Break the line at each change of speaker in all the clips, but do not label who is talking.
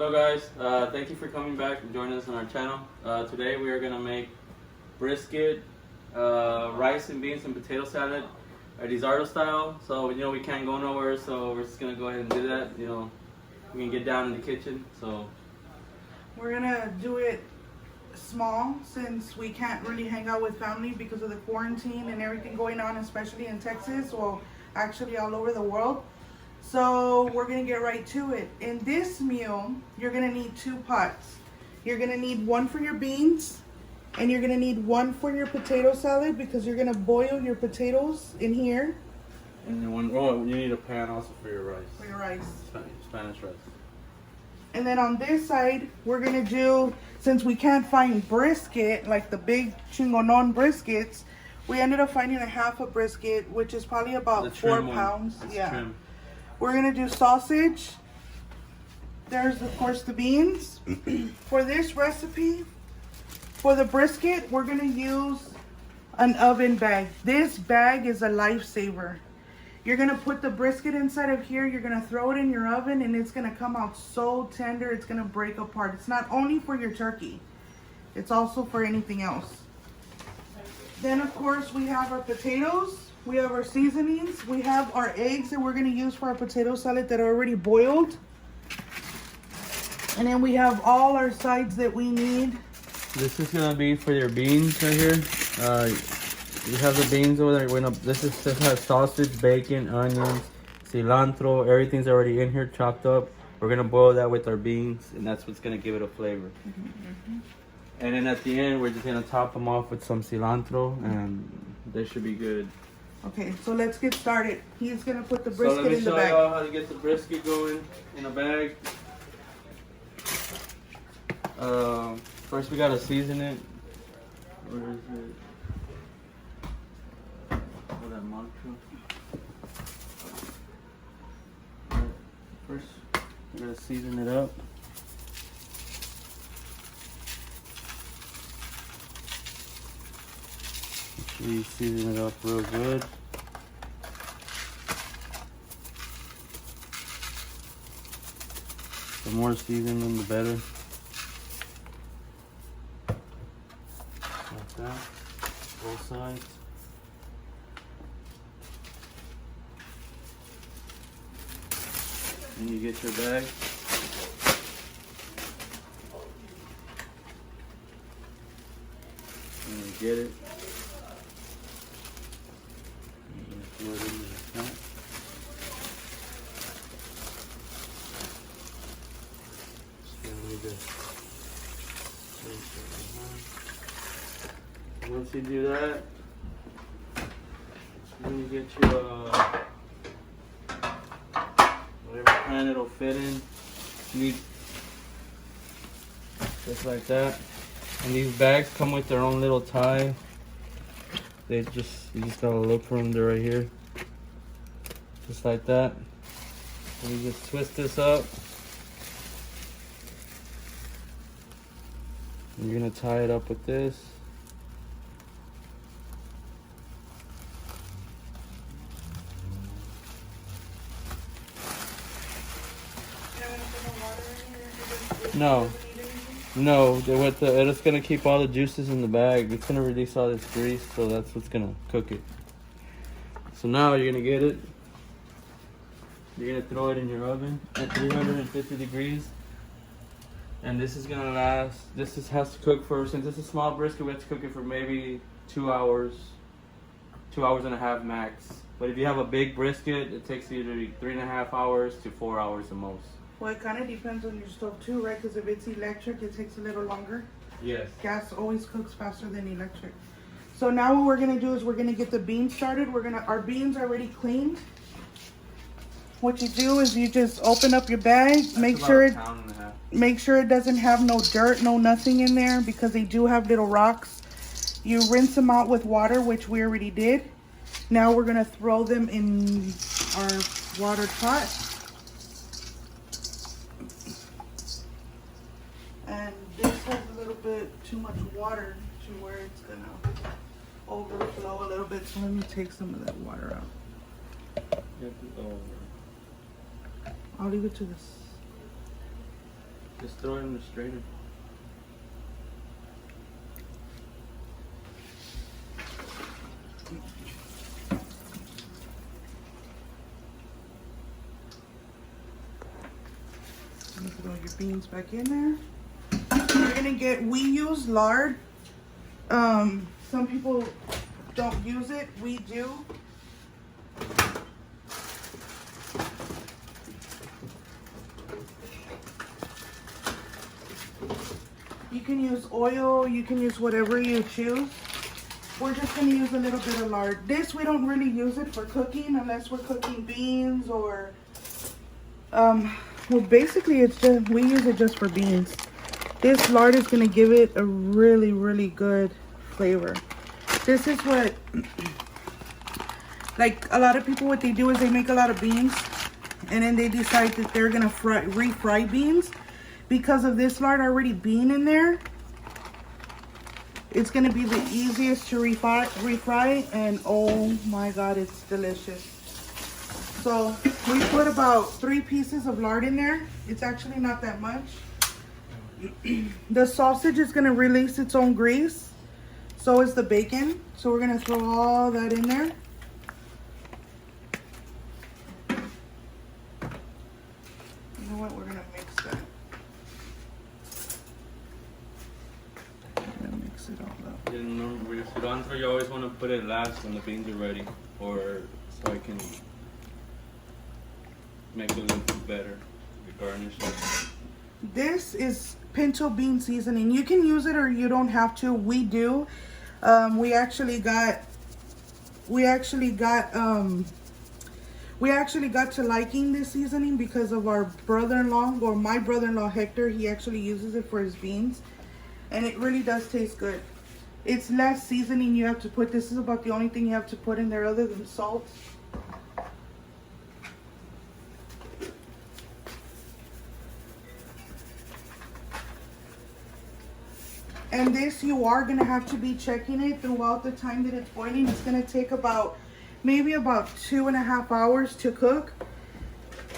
Hello guys, thank you for coming back and joining us on our channel. Today we are going to make brisket, rice and beans and potato salad, Elizardo style. So we can't go nowhere, so we're just going to go ahead and do that. We can get down in the kitchen. So
we're going to do it small since we can't really hang out with family because of the quarantine and everything going on, especially in Texas, well actually all over the world. So we're gonna get right to it. In this meal, you're gonna need 2 pots. You're gonna need one for your beans and you're gonna need one for your potato salad because you're gonna boil your potatoes in here.
And then you need a pan also for your rice.
For your rice.
Spanish rice.
And then on this side, we're gonna do, since we can't find brisket, like the big chingonon briskets, we ended up finding a half a brisket, which is probably about 4 pounds. Yeah. Trim. We're gonna do sausage. There's of course the beans. For this recipe, for the brisket, we're gonna use an oven bag. This bag is a lifesaver. You're gonna put the brisket inside of here, you're gonna throw it in your oven and it's gonna come out so tender, it's gonna break apart. It's not only for your turkey, it's also for anything else. Then of course we have our potatoes. We have our seasonings. We have our eggs that we're going to use for our potato salad that are already boiled. And then we have all our sides that we need.
This is going to be for your beans right here. You have the beans over there. This has sausage, bacon, onions, cilantro. Everything's already in here chopped up. We're going to boil that with our beans, and that's what's going to give it a flavor. And then at the end, we're just going to top them off with some cilantro, and they should be good.
Okay, so let's get started. He's gonna put the brisket in the bag.
So let me show y'all how to get the brisket going in a bag. First we gotta season it. Where is it? Oh, that Montreal. First, we gotta season it up. Make sure you season it up real good. The more seasoning, the better. Like that. Both sides. And you get your bag. And you get it. And you throw it in the front. Once you do that, then you get your whatever pan it'll fit in. You need just like that. And these bags come with their own little tie. You just gotta look for them. They're right here, just like that. And you just twist this up. And you're gonna tie it up with this. No, it's gonna keep all the juices in the bag. It's gonna release all this grease, so that's what's gonna cook it. So now you're gonna get it. You're gonna throw it in your oven at 350 degrees. And this is gonna last, has to cook for, since it's a small brisket, we have to cook it for maybe 2 hours, 2 hours and a half max. But if you have a big brisket, it takes usually 3.5 hours to 4 hours the most.
Well, it kind of depends on your stove too, right? Because if it's electric, it takes a little longer.
Yes.
Gas always cooks faster than electric. So now what we're gonna do is we're gonna get the beans started. Our beans are already cleaned. What you do is you just open up your bag, make sure it doesn't have no dirt, no nothing in there, because they do have little rocks. You rinse them out with water, which we already did. Now we're gonna throw them in our water pot. And this has a little bit too much water to where it's gonna overflow a little bit. So let me take some of that water out. I'll leave it to this.
Just throw it in the strainer.
Throw your beans back in there. You're gonna get, we use lard. Some people don't use it, we do. You can use oil, you can use whatever you choose. We're just gonna use a little bit of lard. This, we don't really use it for cooking unless we're cooking beans or, well, basically it's just, we use it just for beans. This lard is gonna give it a really, really good flavor. This is what, like a lot of people, what they do is they make a lot of beans and then they decide that they're gonna refry beans. Because of this lard already being in there, it's gonna be the easiest to refry, and oh my god, it's delicious. So we put about 3 pieces of lard in there. It's actually not that much. The sausage is gonna release its own grease. So is the bacon. So we're gonna throw all that in there. You know what? We're gonna mix that. We're gonna mix it all up.
And with cilantro, you always want to put it last when the beans are ready, or so I can make it look better. Garnish it.
This is pinto bean seasoning. You can use it or you don't have to. We do. We actually got to liking this seasoning because of our brother-in-law, or my brother-in-law Hector. He actually uses it for his beans, and it really does taste good. It's less seasoning you have to put. This is about the only thing you have to put in there other than salt. And this, you are going to have to be checking it throughout the time that it's boiling. It's going to take maybe about 2.5 hours to cook.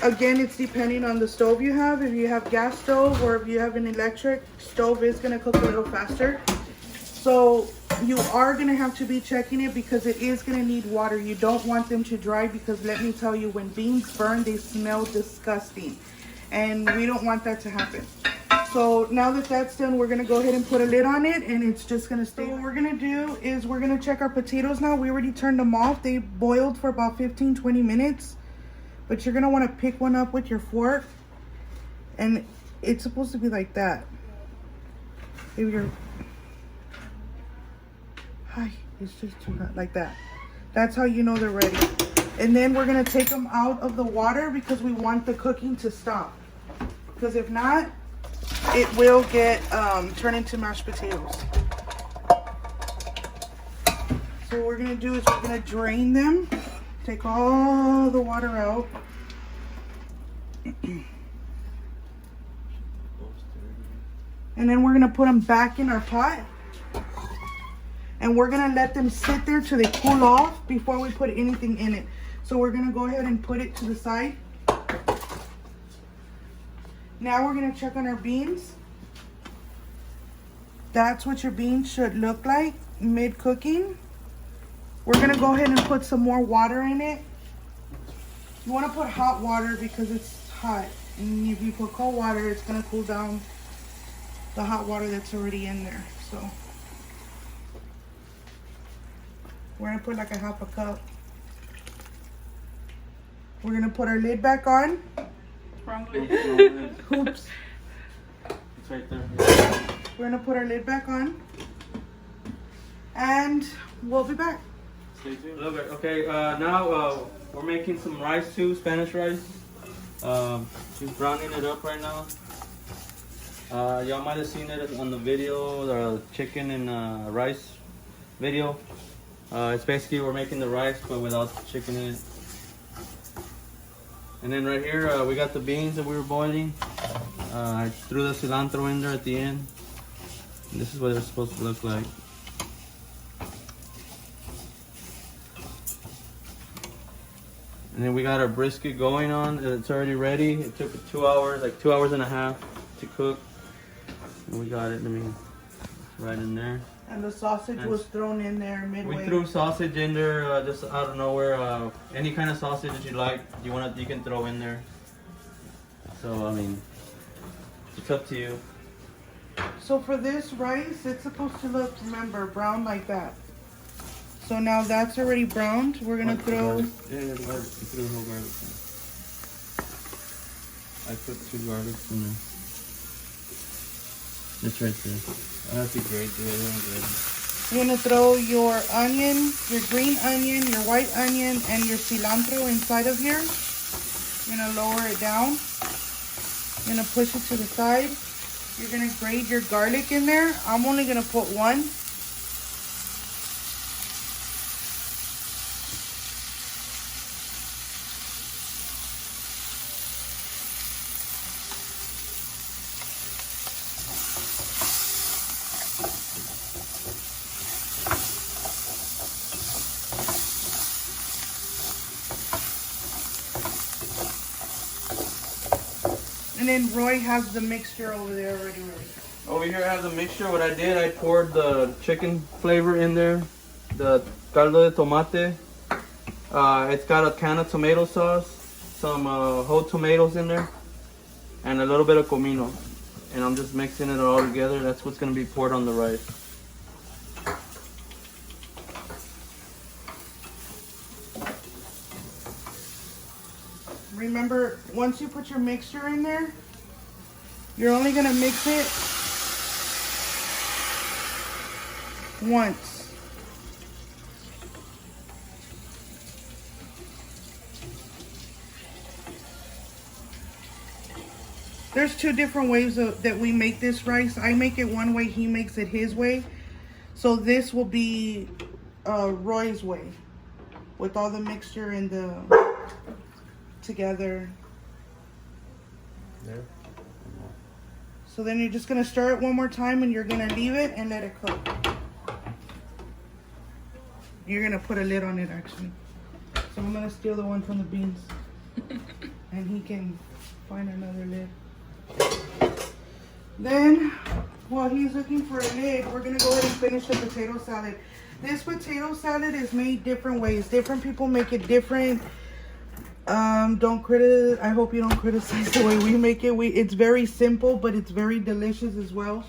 Again, it's depending on the stove you have. If you have gas stove or if you have an electric stove, it's going to cook a little faster. So you are going to have to be checking it because it is going to need water. You don't want them to dry because let me tell you, when beans burn, they smell disgusting. And we don't want that to happen. So now that that's done, we're going to go ahead and put a lid on it, and it's just going to stay. So what we're going to do is we're going to check our potatoes now. We already turned them off. They boiled for about 15-20 minutes. But you're going to want to pick one up with your fork. And it's supposed to be like that. If you're... Hi, it's just too hot. Like that. That's how you know they're ready. And then we're going to take them out of the water because we want the cooking to stop. Because if not, it will get turn into mashed potatoes. So what we're gonna do is we're gonna drain them, take all the water out. And then we're gonna put them back in our pot. And we're gonna let them sit there till they cool off before we put anything in it. So we're gonna go ahead and put it to the side. Now we're going to check on our beans. That's what your beans should look like mid-cooking. We're going to go ahead and put some more water in it. You want to put hot water because it's hot. And if you put cold water, it's going to cool down the hot water that's already in there. So we're going to put like a half a cup. We're going to put our lid back on. Oops.
It's right there.
We're gonna put our lid back on, and we'll be back.
Stay tuned. Okay, now we're making some rice too, Spanish rice. She's browning it up right now. Y'all might have seen it on the video, the chicken and rice video. It's basically we're making the rice but without the chicken in it. And then right here, we got the beans that we were boiling. I threw the cilantro in there at the end. And this is what it's supposed to look like. And then we got our brisket going on. It's already ready. It took 2 hours, like 2 hours and a half. to cook. And we got it, I mean, right in there.
And the sausage was thrown in there midway.
We threw sausage in there just out of nowhere. Any kind of sausage that you like, you can throw in there. So I mean, it's up to you.
So for this rice, it's supposed to look, remember, brown like that. So now that's already browned. We're gonna throw.
Yeah, the garlic. You threw the whole garlic in. I put 2 garlics in there. It's right there. That'd be great. Do it really good.
You're gonna throw your onion, your green onion, your white onion, and your cilantro inside of here. You're gonna lower it down. You're gonna push it to the side. You're gonna grate your garlic in there. I'm only gonna put 1. And then Roy has the mixture over there already ready.
Over here I have the mixture. What I did, I poured the chicken flavor in there. The caldo de tomate. It's got a can of tomato sauce, some whole tomatoes in there, and a little bit of comino. And I'm just mixing it all together. That's what's going to be poured on the rice.
Remember, once you put your mixture in there, you're only gonna mix it once. There's 2 different ways that we make this rice. I make it one way, he makes it his way. So this will be Roy's way, with all the mixture and the together.
There.
So then you're just gonna stir it one more time and you're gonna leave it and let it cook. You're gonna put a lid on it actually. So I'm gonna steal the one from the beans. And he can find another lid. Then, while he's looking for a lid, we're gonna go ahead and finish the potato salad. This potato salad is made different ways. Different people make it different. I hope you don't criticize the way we make it. It's very simple, but it's very delicious as well.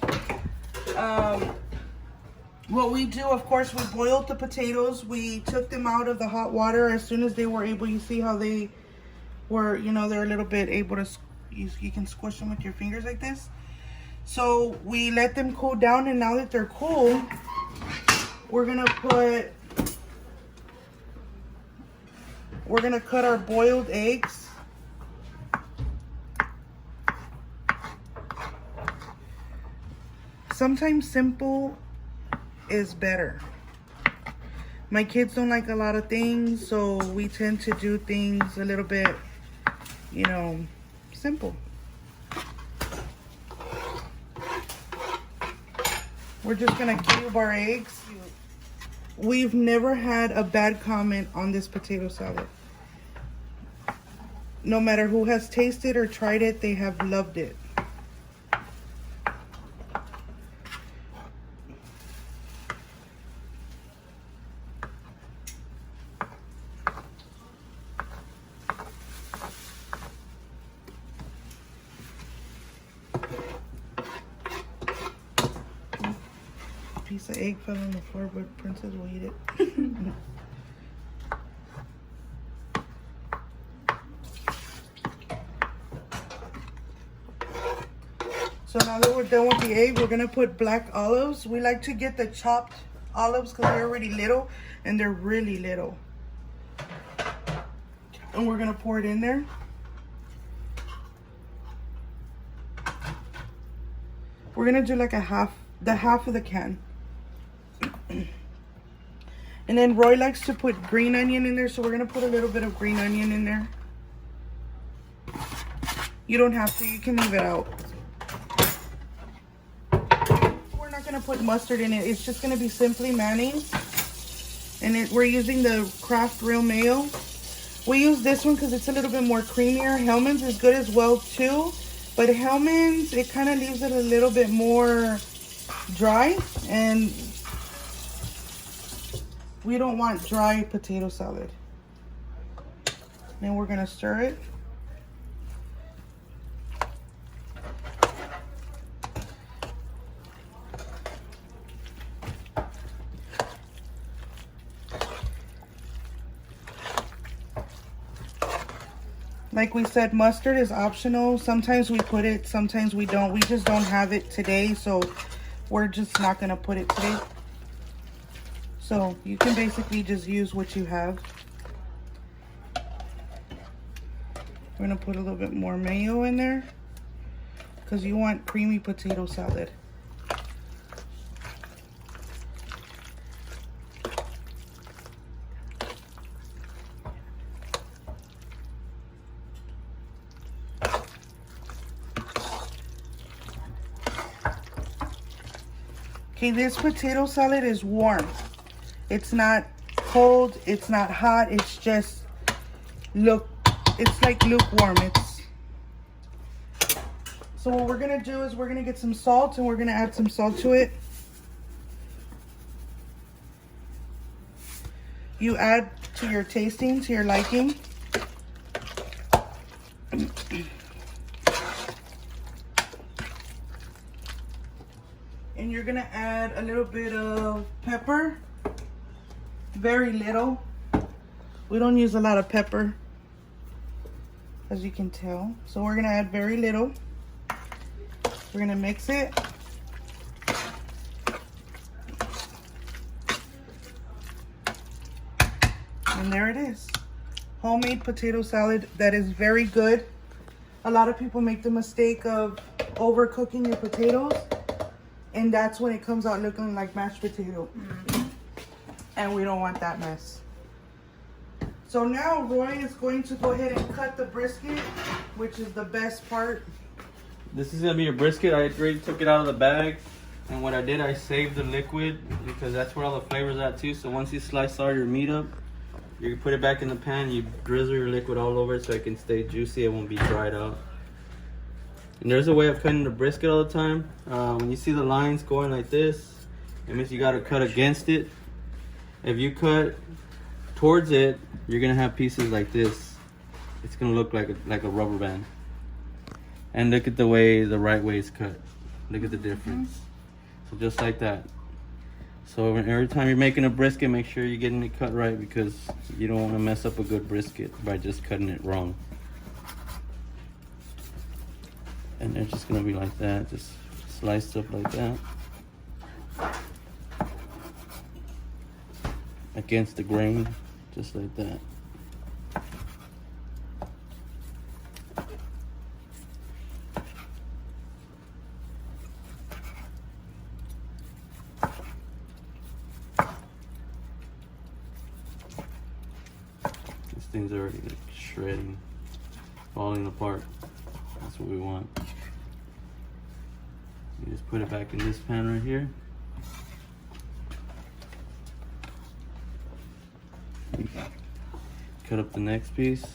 What we do, of course, we boiled the potatoes. We took them out of the hot water as soon as they were able. You see how they were, they're a little bit able to, you can squish them with your fingers like this. So we let them cool down, and now that they're cool, we're gonna cut our boiled eggs. Sometimes simple is better. My kids don't like a lot of things, so we tend to do things a little bit, simple. We're just gonna cube our eggs. We've never had a bad comment on this potato salad. No matter who has tasted or tried it, they have loved it. Piece of egg fell on the floor, but Princess will eat it. So now that we're done with the egg, we're gonna put black olives. We like to get the chopped olives because they're already little and they're really little. And we're gonna pour it in there. We're gonna do like half of the can. And then Roy likes to put green onion in there, so we're gonna put a little bit of green onion in there. You don't have to, you can leave it out. We're not gonna put mustard in it, it's just gonna be simply mayonnaise. And we're using the Kraft Real Mayo. We use this one because it's a little bit more creamier. Hellmann's is good as well too, But Hellman's, it kind of leaves it a little bit more dry, and we don't want dry potato salad. Then we're gonna stir it. Like we said, mustard is optional. Sometimes we put it, sometimes we don't. We just don't have it today, so we're just not gonna put it today. So you can basically just use what you have. We're gonna put a little bit more mayo in there because you want creamy potato salad. Okay, this potato salad is warm. It's not cold, it's not hot, it's just, it's like lukewarm. So what we're gonna do is we're gonna get some salt and we're gonna add some salt to it. You add to your tasting, to your liking. And you're gonna add a little bit of pepper, very little. We don't use a lot of pepper, as you can tell. So we're gonna add very little. We're gonna mix it. And there it is. Homemade potato salad that is very good. A lot of people make the mistake of overcooking your potatoes, and that's when it comes out looking like mashed potato. And we don't want that mess. So now Roy is going to go ahead and cut the brisket, which is the best part.
This is gonna be your brisket. I already took it out of the bag, and what I did, I saved the liquid because that's where all the flavors at too. So once you slice all your meat up, you can put it back in the pan. You drizzle your liquid all over it so it can stay juicy. It won't be dried out. And there's a way of cutting the brisket all the time. When you see the lines going like this, it means you gotta cut against it. If you cut towards it, you're gonna have pieces like this. It's gonna look like a rubber band. And look at the right way it's cut. Look at the difference. So just like that. So every time you're making a brisket, make sure you're getting it cut right, because you don't want to mess up a good brisket by just cutting it wrong. And they're just gonna be like that, just sliced up like that. Against the grain, just like that. This thing's already like shredding, falling apart. That's what we want. You just put it back in this pan right here. Cut up the next piece.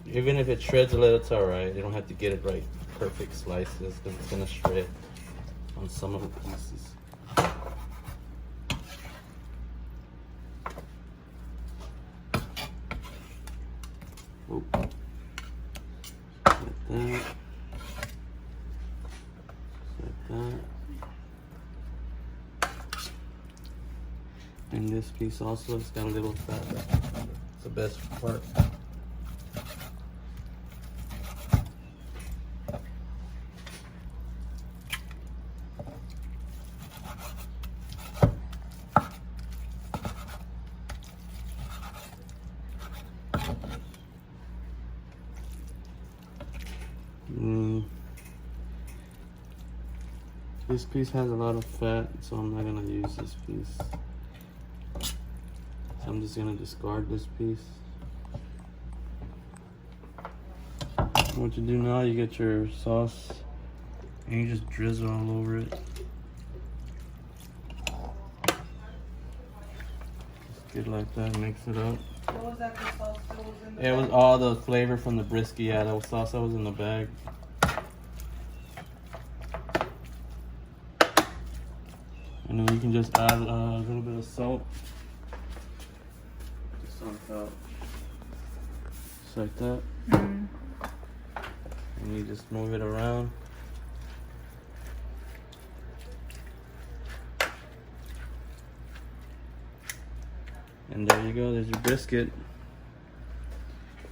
Even if it shreds a little, it's alright. You don't have to get it right, perfect slices, because it's gonna shred on some of the pieces. Oop. Like that. Like that. And this piece also, it's got a little fat. It's the best part. This piece has a lot of fat, so I'm not gonna use this piece. So I'm just gonna discard this piece. What you do now, you get your sauce and you just drizzle all over it. Just get like that, mix it up.
What was that, the sauce that was in the
It was
bag?
all the flavor from the brisket. Yeah, that sauce that was in the bag. And then you can just add a little bit of salt. Just on top. Just like that.
Mm.
And you just move it around. And there you go, there's your brisket.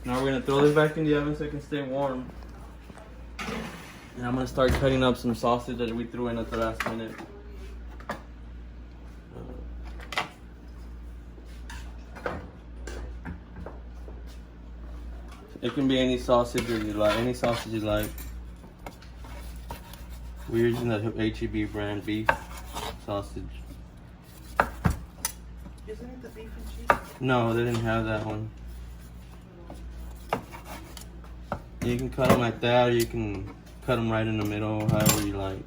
Now we're gonna throw this back in the oven so it can stay warm. And I'm gonna start cutting up some sausage that we threw in at the last minute. It can be any sausage that you like, any sausage you like. We're using the H-E-B brand beef sausage.
Isn't it the beef and cheese?
No, they didn't have that one. You can cut them like that, or you can cut them right in the middle, however you like.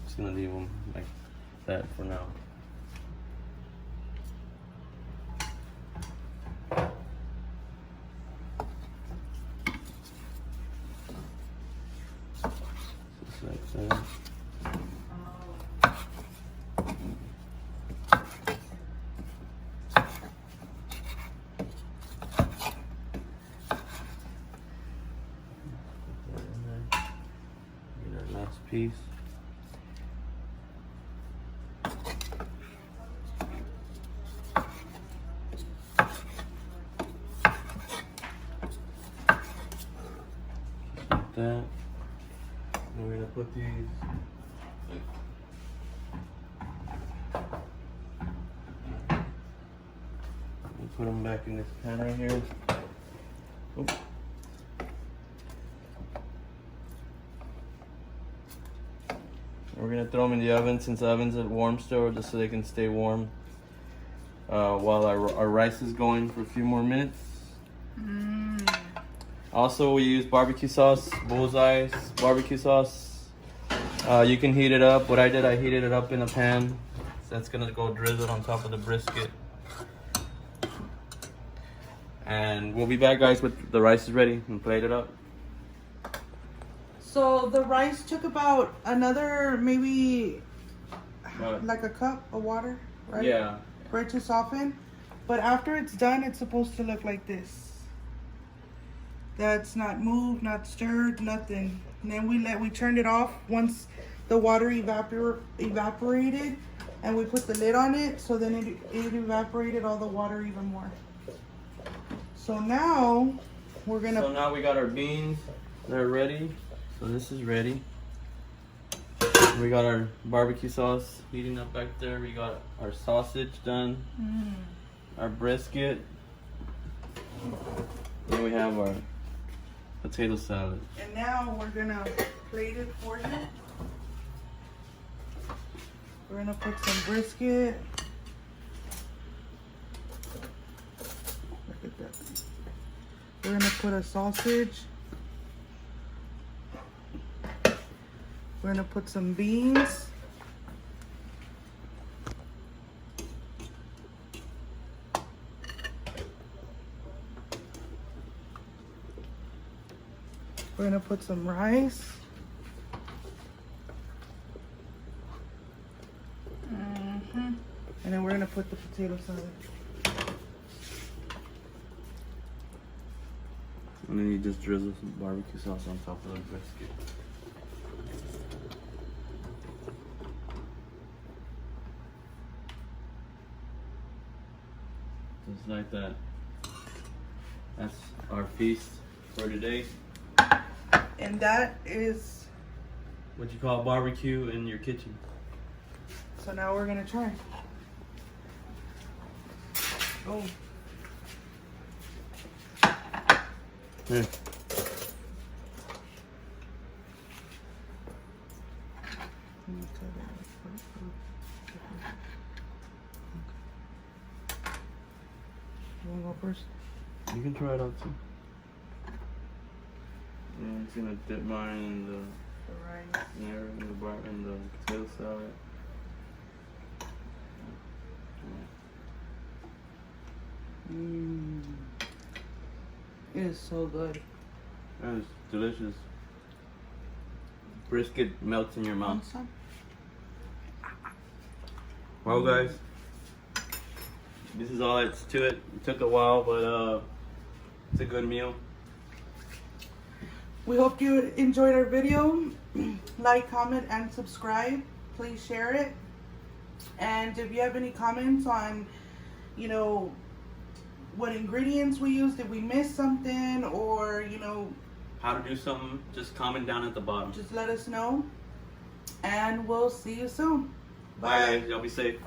Just gonna leave them like that for now. Just like that. Last piece. Like that. And we're gonna put these. We'll put them back in this pan right here. Oops. We're gonna throw them in the oven since the oven's at warm still, just so they can stay warm while our rice is going for a few more minutes. Also, we use barbecue sauce, Bullseye's barbecue sauce. You can heat it up. What I did, I heated it up in a pan. So that's gonna go drizzled on top of the brisket. And we'll be back, guys, with the rice is ready and plate it up.
So the rice took about another maybe like a cup of water, right?
Yeah.
For it to soften. But after it's done, it's supposed to look like this. That's not moved, not stirred, nothing. And then we turned it off once the water evaporated, and we put the lid on it, so then it evaporated all the water even more. So now we're gonna.
So now we got our beans. They're ready. So this is ready. We got our barbecue sauce heating up back there. We got our sausage done. Our brisket. Then we have our potato salad.
And now we're gonna plate it for you. We're gonna put some brisket. Look at that. We're gonna put a sausage. We're gonna put some beans. We're gonna put some rice. And then we're gonna put the potato salad.
And then you just drizzle some barbecue sauce on top of the brisket. Just like that. That's our feast for today.
And that is,
What you call barbecue in your kitchen.
so now we're gonna try. Oh.
Here.
You wanna go first?
You can try it out too. I'm just gonna dip mine in
The rice.
in the potato salad.
It is so good.
That is delicious. Brisket melts in your mouth.
Want some?
Well, guys, this is all that's to it. It took a while, but it's a good meal.
We hope you enjoyed our video. Like, comment, and subscribe. Please share it. And if you have any comments on, you know, what ingredients we used, did we miss something, or, you know,
How to do something, just comment down at the bottom.
just let us know. And we'll see you soon.
Bye guys, y'all be safe.